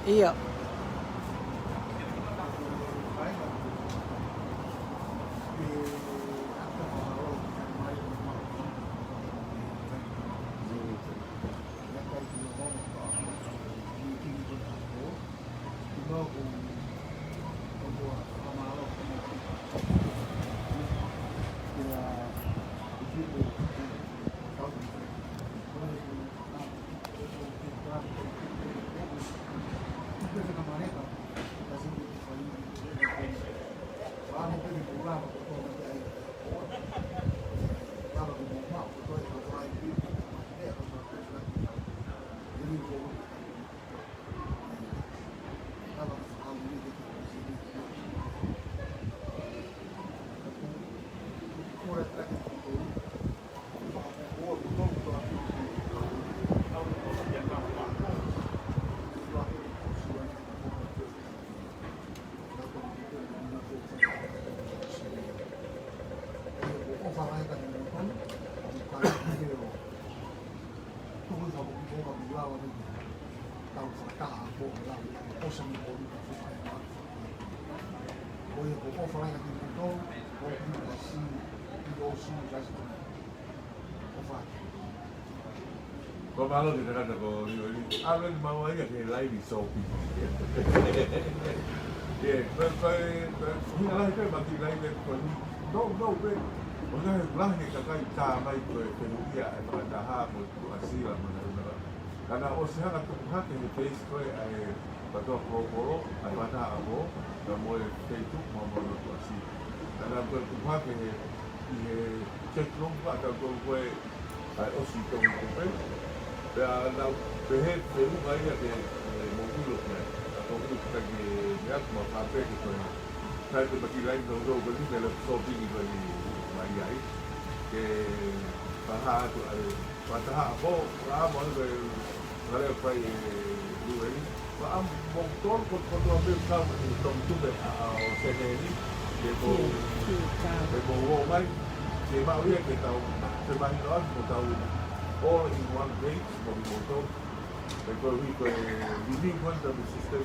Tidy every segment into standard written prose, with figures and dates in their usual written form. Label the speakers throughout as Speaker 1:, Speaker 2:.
Speaker 1: Iya.
Speaker 2: Kau malu kita kata kau ni, apa yang mau aja kita lain di sopi. Ya, kau lah itu bagi lain kau no, mana lah ni kakak cama itu penulia, mana dah tu asal mana. Karena osnya kan tu hak ni face kau betul kau mana aku, kamu itu mau tu asal. Karena tu hak ni cek nombor atau kau osi tu kau na pehe peru vaya de modulo ne atau itu kita di lihat mau sampai gitu ya saya tu bagi lain dong beli dalam shopping itu di Maya ke paha tu ada paha apa mau ke kalau pai dua ini am motor kon ambil kau di tong tu be sene ini de mau mai de mau dia kita sebanyak orang tahu all in one place for the motor because we need one of the system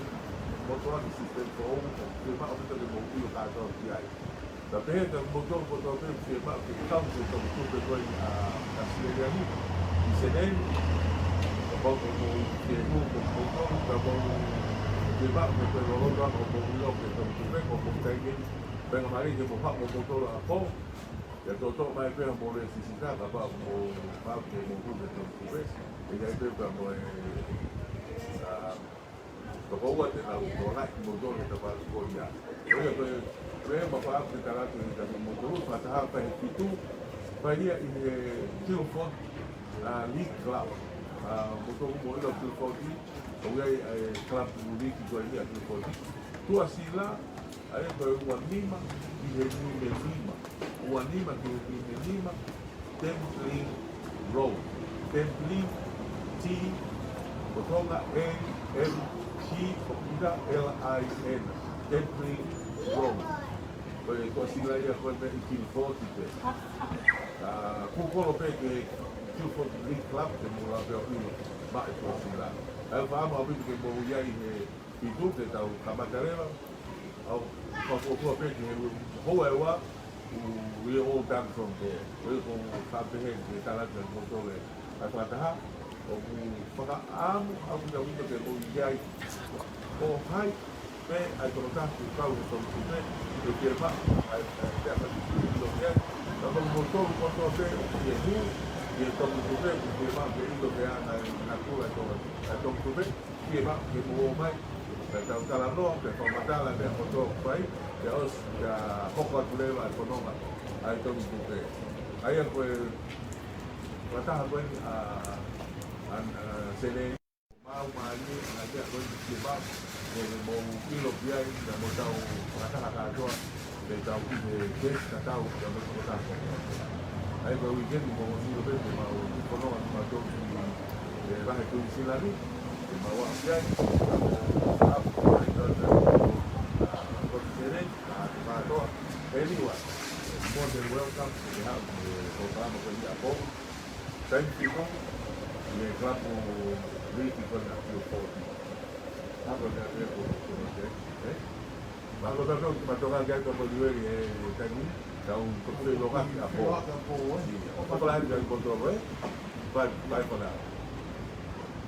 Speaker 2: motor the system for all the amount of the motor that are GI tapi the motor the firma que estamos então tudo bem a Siciliani e senen bom como que o motor da bom de barco que lo otro como lo que estamos bem como tem bem amarillo como o motor a pó ya todo mais bem por necessidade para o papo que o mundo tem que ver e aí tem para o boa de na o lá que mudou de para o coisa olha foi uma parte de caráter de mudou para a para itu varia em telefone a leak club mudou o modelo telefone ou aí club do leak do aí telefone tu assim lá aí foi uma anima e anima o anima que o anima Templin Road Templin T botonga N T L-I-N Templin Road foi assim lá já foi bem que forte kukolo pe que tu for the club de mo la veo uno vai por assim lá aí vamos a ver que mo ia e tudo então cabatarela ao qual pe que o we all done from there. We go comprehend the talent and motor. I thought that o para ao que eu que eu ia o high pe ai colocar o carro from there e que vai até a do dia então o motor quando você e então o motor que vai ver do que na tua então tu vê que vai que o mais então tá lá no que formatar lá o motor vai terus ya pokok lewat ekonomi itu bukan ayah kue kata kue seni mau maju nanti kue sebab mau kilo biaya dan mau tahu kata doa dan tahu ini kita tahu dan mau tahu ayah kue weekend mau kilo biaya mau ekonomi mau tahu di bahasa itu silani mau biaya anyway, more than welcome to have the programa con il Apollo. Thank you. We have got to read people at your 40. Have a Bago sabi, matukan kayo ito pag-iwag kami, taong pagpilo kami ako. Ako lahat dyan ko to, bye for now.